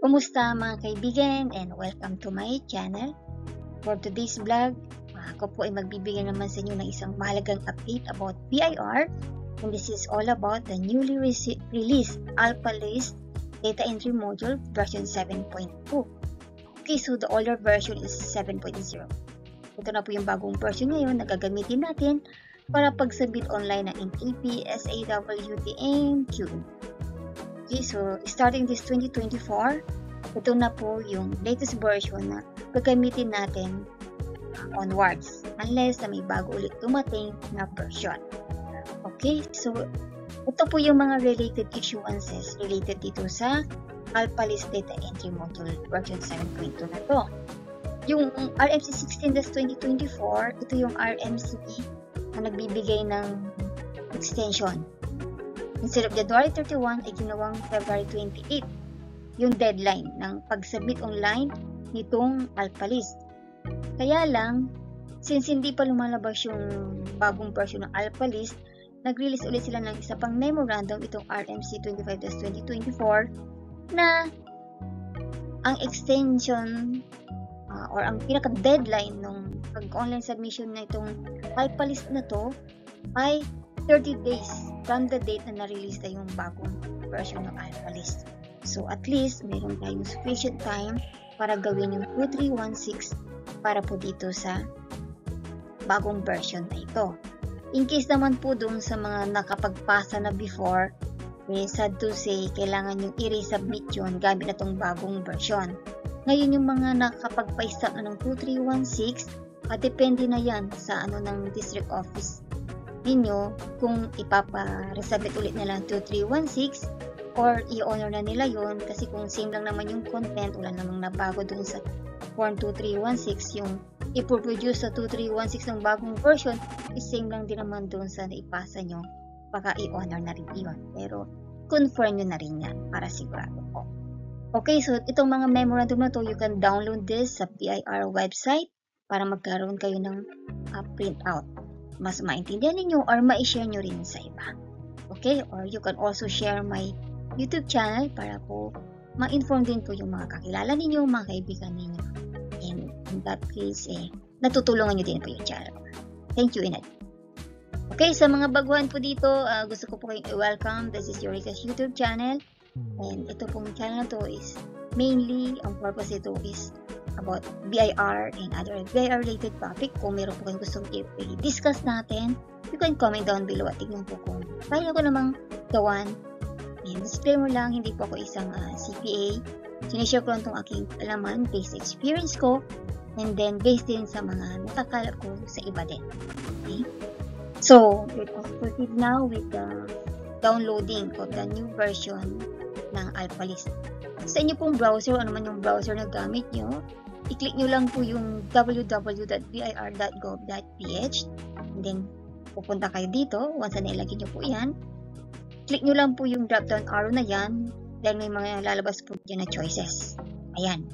Kumusta mga kaibigan and welcome to my channel. For today's vlog, ako po ay magbibigay naman sa inyo ng isang mahalagang update about BIR, and this is all about the newly released AlphaList Data Entry Module version 7.2. Okay, so the older version is 7.0. Ito na po yung bagong version ngayon na gagamitin natin para pag-submit online ng NAP, SAWT, and QE. Okay, so starting this 2024, ito na po yung latest version na gagamitin natin onwards unless na may bago ulit dumating na version. Okay, so ito po yung mga related issuances related dito sa AlphaList Data Entry Module version 7.2 na to. Yung RMC 16-2024, ito yung RMC na nagbibigay ng extension. Instead of January 31, ay ginawang February 28 yung deadline ng pag-submit online nitong AlphaList. Kaya lang, since hindi pa lumalabas yung bagong version ng AlphaList, nag-release ulit sila ng isa pang memorandum, itong RMC 25-2024, na ang extension or ang pinaka-deadline ng pag-online submission na itong AlphaList na to ay 30 days from the date na na-release na yung bagong version ng AlphaList. So at least meron tayong sufficient time para gawin yung 2316 para po dito sa bagong version na ito. In case naman po doon sa mga nakapagpasa na before, sad to say, kailangan yung i-resubmit yun gamit na itong bagong version. Ngayon yung mga nakapagpa-start na ng 2316, depende na yan sa ng district office ninyo kung ipapa-resubmit ulit nila 2316 or i-honor na nila yon, kasi kung same lang naman yung content, wala namang nabago dun sa form 2316, yung ipoproduce sa 2316 ng bagong version is same lang din naman dun sa naipasa nyo, baka i-honor na rin yun, pero confirm nyo na rin yan para sigurado po. Okay, so itong mga memorandum na to, you can download this sa BIR website para magkaroon kayo ng printout. Mas maintindihan ninyo or ma-share nyo rin sa iba. Okay? Or you can also share my YouTube channel para po ma-inform din po yung mga kakilala ninyo, mga kaibigan ninyo. And in that case, natutulungan nyo din po yung channel. Thank you in advance. Okay, sa mga baguhan po dito, gusto ko po kayong i-welcome. This is Eureka's YouTube channel. And ito pong channel na to is mainly, ang purpose ito is about BIR and other BIR-related topic. Kung meron po kayong gustong i-discuss natin, you can comment down below at tignan po kung kaya ko namang gawan. And disclaimer lang, hindi po ako isang CPA. Sinishare ko lang itong aking alaman based experience ko and then based din sa mga natakalap ko sa iba din. Okay? So, let us proceed now with the downloading of the new version ng AlphaList. Sa inyo pong browser, ano man yung browser na gamit nyo, i-click nyo lang po yung www.bir.gov.ph and then pupunta kayo dito. Once na ilagay nyo po yan, click nyo lang po yung drop down arrow na yan, then may mga lalabas po dyan na choices. Ayan.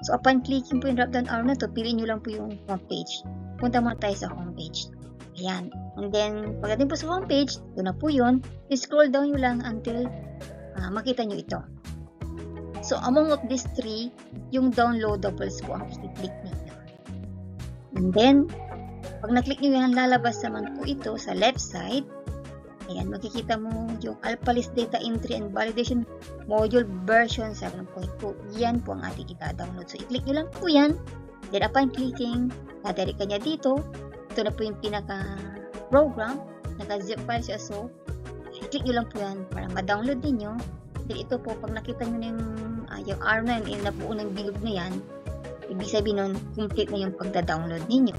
So upon clicking po yung drop down arrow na to, piliin nyo lang po yung homepage. Punta muna tayo sa homepage. Ayan. And then pagdating po sa homepage, doon na po yun, scroll down nyo lang until makita nyo ito. So, among of these three, yung downloadables po ang i-click ninyo. And then, pag na-click nyo yan, lalabas naman po ito sa left side. Ayan, makikita mo yung AlphaList Data Entry and Validation Module version 7.2. Yan po ang ating ita-download. So, i-click nyo lang po yan. Then, upon clicking, nadirect ka niya dito. Ito na po yung pinaka-program. Naka-zip file siya. So, i-click nyo lang po yan para ma-download ninyo. Then ito po, pag nakita nyo na yung arm na yun, nabuo ng bilog na yan, ibig sabihin nun, complete na yung pagda-download ninyo.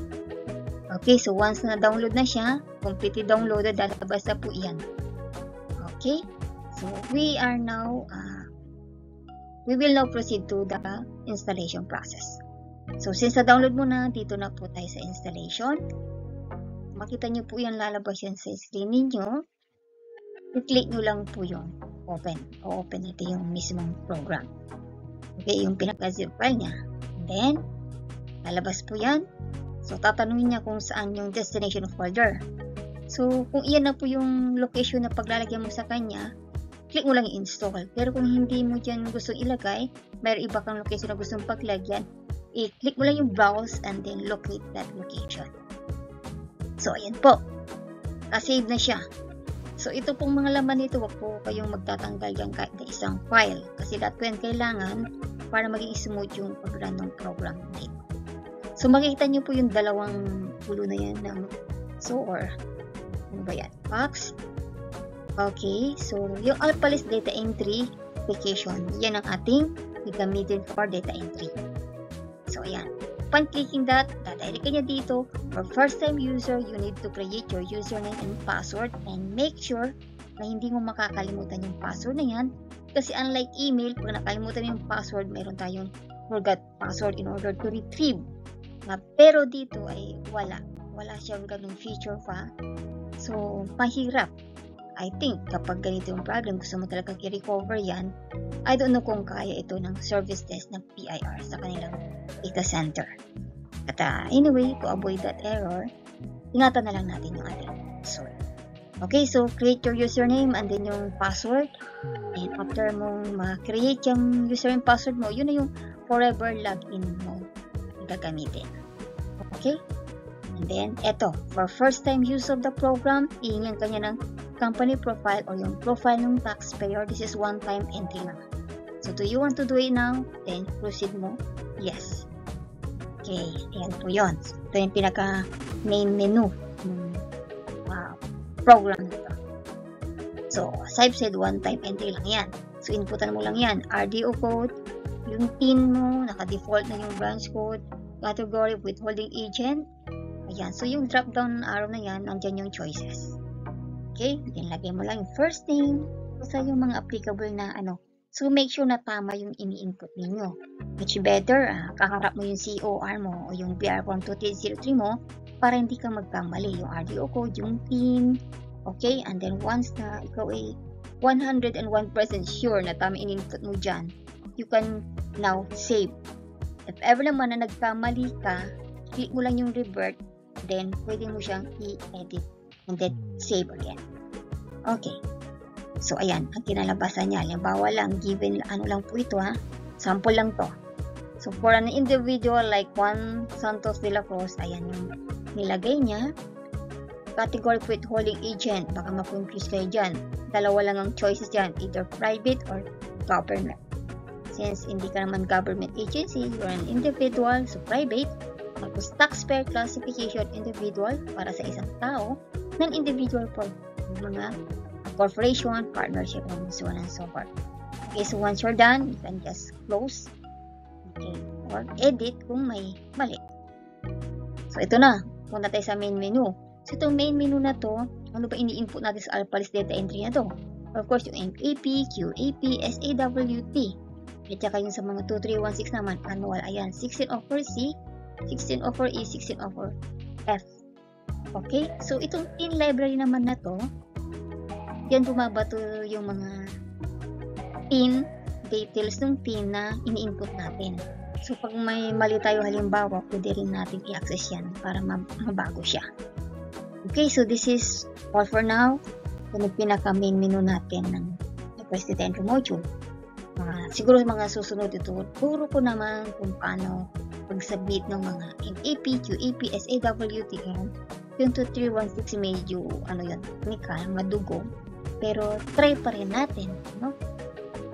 Okay, so once na download na siya, completely downloaded, lalabas na po yan. Okay, so we will now proceed to the installation process. So since na-download mo na, dito na po tayo sa installation. Makita nyo po yan, lalabas yan sa screen ninyo. I-click nyo lang po yung open. O-open natin yung mismong program. Okay, yung pinaka-zip file niya. And then, lalabas po yan. So, tatanungin niya kung saan yung destination folder. So, kung iyan na po yung location na paglalagyan mo sa kanya, click mo lang i-install. Pero kung hindi mo dyan gusto ilagay, mayroon iba kang location na gustong paglagyan, i-click mo lang yung browse and then locate that location. So, ayan po. Save na siya. So, ito pong mga laman nito, wag po kayong magtatanggal yan kahit na isang file. Kasi that po yan kailangan para maging smooth yung pag-run ng program nito. So, makikita nyo po yung dalawang ulo na yan ng SOAR. Ano ba yan? Box. Okay. So, yung Alpalis Data Entry application, yan ang ating gagamitin for data entry. So, ayan. Upon clicking that, dadirect ka niya dito. For first-time user, you need to create your username and password and make sure na hindi mo makakalimutan yung password na yan. Kasi unlike email, pag nakalimutan yung password, meron tayong forgot password in order to retrieve. Pero dito ay wala. Wala siyang ganung feature pa. So, mahirap. I think kapag ganito yung problem, gusto mo talaga i-recover yan, I don't know kung kaya ito ng service desk ng PIR sa kanilang data center. At anyway, to avoid that error, ingatan na lang natin yung ating password. Okay, so create your username and then yung password. And after mong ma-create yung username password mo, yun na yung forever login mo gagamitin. Okay? And then, eto, for first time use of the program, ihingan ka niya ng company profile or yung profile ng taxpayer. This is one-time entry lang. So, do you want to do it now? Then, proceed mo. Yes. Okay, ayan po yun. Ito yung pinaka main menu ng program nito. So, as I've said, one-time entry lang yan. So, inputan mo lang yan. RDO code, yung PIN mo, naka-default na yung branch code, category, withholding agent. Ayan. So, yung drop-down arrow na yan, nandyan yung choices. Okay? Then, lagay mo lang yung first name. Basta yung mga applicable na ano. So, make sure na tama yung ini-input ninyo. Much better, kaharap mo yung COR mo o yung BR form 2803 mo para hindi ka magkamali. Yung RDO code, yung PIN. Okay? And then, once na ikaw ay 101% sure na tama in-input mo dyan, you can now save. If ever naman na nagkamali ka, click mo lang yung revert, then pwede mo siyang i-edit and then save again. Okay. So, ayan, ang kinalabasan niya. Halimbawa lang, given, ano lang po ito sample lang to. So, for an individual like Juan Santos de la Cruz, ayan yung nilagay niya. Category withholding agent, baka ma-confuse kayo dyan. Dalawa lang ang choices dyan, either private or government. Since hindi ka naman government agency, you're an individual, so private. Tapos taxpayer classification, individual, para sa isang tao, non-individual for mga corporation, partnership, and so on and so forth. Okay, so once you're done, you can just close. Okay, or edit kung may mali. So ito na, punta tayo sa main menu. So itong main menu na to, ano ba ini-input natin sa Alpalis data entry na to? Of course, yung MAP, QAP, SAWT. At saka yung sa mga 2316 naman, annual, ayan, 1604C, 1604E, 1604F. Okay? So, itong PIN library naman na to, yan bumabato yung mga PIN, details ng PIN na ini-input natin. So, pag may mali tayo halimbawa, pwede rin natin i-access yan para mabago siya. Okay, so this is all for now. Yan yung pinaka-main menu natin ng President Module. Siguro mga susunod ito, turo ko naman kung paano pag-submit ng mga MAP, QAP, SAWT, and yung 2316 medyo, technical, madugo. Pero try pa rin natin, no?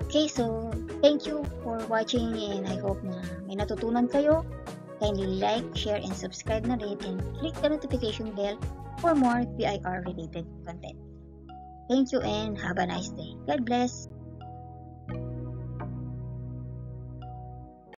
Okay, so thank you for watching and I hope na may natutunan kayo. Kindly like, share, and subscribe na rin and click the notification bell for more PIR related content. Thank you and have a nice day. God bless!